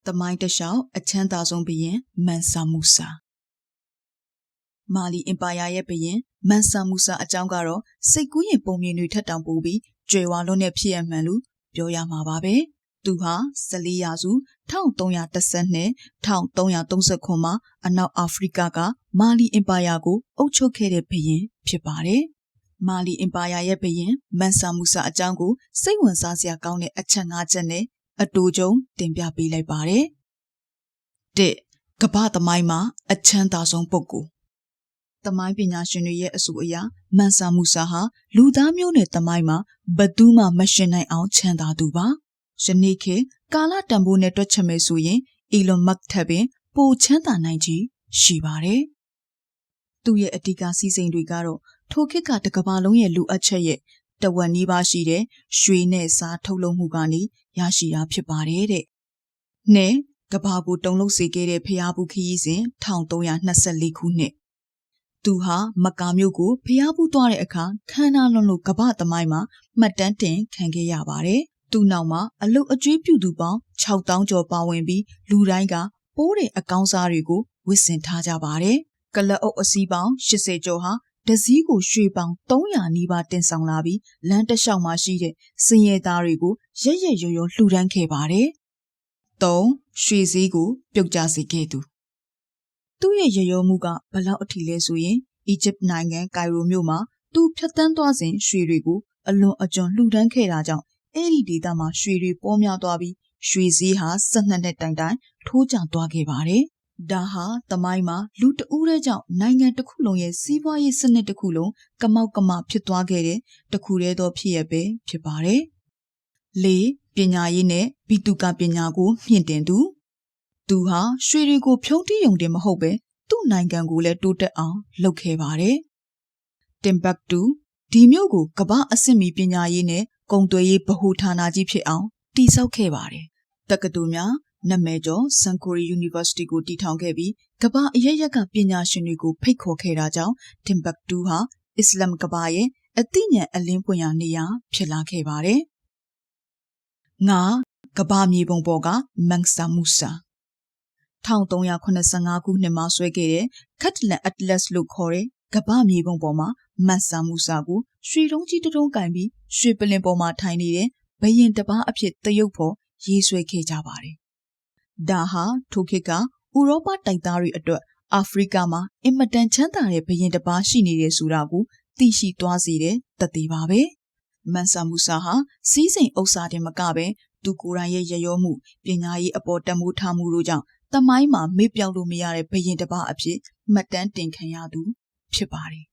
သမိုင်းတစ်လျှောက်အချမ်းသာဆုံးဘုရင်မန်ဆာမူဆာမာလီအင်ပါယာရဲ့ဘုရင်မန်ဆာမူဆာအကြောင်းကတော့စိတ်ကူးရင်ပုံမြင်တွေထက်တောင်ပိုပြီးကြွယ်ဝလွန်းတဲ့ဖြစ်ရမှန်လို့ပြောရမှာပါပဲသူဟာ14ရာစု1310နဲ့1339မှာအနောက်အာဖရိကကမာလီအင်ပါယာကိုအုပ်ချုပ်ခဲ့တဲ့ဘုရင်ဖြစ်ပါတယ်မာလီအင်ပါယာရဲ့ဘုရင်မန်ဆာမူဆာအကြောင်းကိုစိတ်ဝင်စားစရာကောင်းတဲ့အချက်၅ချက်နဲ့အတူကြုံတင်ပြပေးလိုက်ပါတယ်၁ကမ္ဘာသမိုင်းမှာအချမ်းသာဆုံးပုဂ္ဂိုလ်သမိုင်းပညာရှင်တွေရဲ့အဆိုအရမန်ဆာမူဆာဟာလူသားမျိုးနွယ်သမိုင်းမှာဘယ်သူမှမရှင်နိုင်အောင်ချမ်းသာသူပါယနေ့ခေတ်ကာလတန်ဖိုးနဲ့တွက်ချက်မယ်ဆိုရင်အီလွန်မတ်ထက်ပင်ပိုချမ်းသာနိုင်ကြီးရှိပါတယ်သူ့ရဲ့အဓိကစီစဉ်တွေကတော့ထိုခေတ်ကတစ်ကမ္ဘာလုံးရဲ့လူအပ်ချက်ရဲ့တဝက်နီးပါးရှိတဲ့ရွှေနဲ့စားထုတ်လုပ်မှုကနေရရှိတာဖြစ်ပါတယ်တဲ့။နဲ့ကမ္ဘာကိုတုံလုံးစေခဲ့တဲ့ဖျားဘူးခရီးစဉ်1324ခုနှစ်သူဟာမက္ကာမြို့ကိုဖျားဘူးသွားတဲ့အခါခမ်းနားလွန်လို့ကမ္ဘာသမိုင်းမှာမှတ်တမ်းတင်ခံခဲ့ရပါတယ်။သူ့နောက်မှာအလုတ်အကျွေးပြုသူပေါင်း6000ကျော်ပါဝင်ပြီးလူတိုင်းကပိုးတဲ့အကောင်းစားတွေကိုဝစ်ဆင်ထားကြပါတယ်။ကလအုပ်အစည်းပေါင်း80ကျော်ဟာတစည်းကိုရွှေပေါင်300နီးပါးတင်ဆောင်လာပြီးလမ်းတစ်လျှောက်မှာရှိတဲ့စင်ရဲသားတွေကိုရက်ရက်ရော်ရော်လှူဒန်းခဲ့ပါတယ်။၃ရွှေစည်းကိုပြုတ်ကျစေခဲ့သူသူ့ရဲ့ရရောမှုကဘလောက်အထိလဲဆိုရင်အီဂျစ်နိုင်ငံကိုင်ရိုမြို့မှာသူဖြတ်တန်းသွားစဉ်ရွှေတွေကိုအလွန်အကျွံလှူဒန်းခဲ့တာကြောင့်အဲ့ဒီဒေသမှာရွှေတွေပေါ်များသွားပြီးရွှေစည်းဟာ12နှစ်တိုင်တိုင်ထိုးကျသွားခဲ့ပါတယ်။ဒါဟာသမိုင်းမှာလူတဦးတဲ့ကြောင့်နိုင်ငံတစ်ခုလုံးရဲ့စီးပွားရေးစနစ်တစ်ခုလုံးကမောက်ကမဖြစ်သွားခဲ့တဲ့တစ်ခုတည်းသောဖြစ်ရပဲဖြစ်ပါတယ်။၄ပညာရေးနဲ့ဘီတုကပညာကိုမြင့်တင်သူဟာရွှေတွေကိုဖြုံးတီးယုံတင်မဟုတ်ပဲသူ့နိုင်ငံကိုလည်းတိုးတက်အောင်လုပ်ခဲ့ပါတယ်။တင်ဘက်တူဒီမြို့ကိုကမ္ဘာအဆင့်မီပညာရေးနဲ့ကုန်သွယ်ရေးဗဟိုဌာနကြီးဖြစ်အောင်တည်ဆောက်ခဲ့ပါတယ်။တက္ကသိုလ်များနာမည်ကျော်ဆန်ကိုရီ University ကိုတည်ထောင်ခဲ့ပြီးကမ္ဘာအရပ်ရပ်ကပညာရှင်တွေကိုဖိတ်ခေါ်ခဲ့တာကြောင့်တင်ဘက်တူဟာအစ္စလမ်ကမ္ဘာရဲ့အသိဉာဏ်အလင်းပွင့်ရာနေရာဖြစ်လာခဲ့ပါတယ်။၅ကမ္ဘာမြေပုံပေါ်ကမန်ဆာမူဆာ1385ခုနှစ်မှာဆွဲခဲ့တဲ့ခတ်လန်အက်တလက်စ်လို့ခေါ်တဲ့ကမ္ဘာမြေပုံပေါ်မှာမန်ဆာမူဆာကိုရွှေတုံးကြီးတုံးကင်ပြီးရွှေပလင်ပေါ်မှာထိုင်နေတဲ့ဘုရင်တစ်ပါးအဖြစ်သရုပ်ဖော်ရေးဆွဲခဲ့ကြပါတယ်။ဒါဟာထိုခေတ်ကဥရောပတိုက်သားတွေအတွက်အာဖရိကမှာအင်မတန်ချမ်းသာတဲ့ဘုရင်တစ်ပါးရှိနေတယ်ဆိုတာကိုသိရှိသွားစေတဲ့သက်သေပါပဲ။မန်ဆာမူဆာဟာစီးစိမ်ဥစ္စာတင်မကပဲသူကိုယ်တိုင်ရဲ့ရရောမှုပညာရေးအပေါ်တမိုးထားမှုတို့ကြောင့်သမိုင်းမှာမေ့ပြောက်လို့မရတဲ့ဘုရင်တစ်ပါးအဖြစ်မှတ်တမ်းတင်ခံရသူဖြစ်ပါတယ်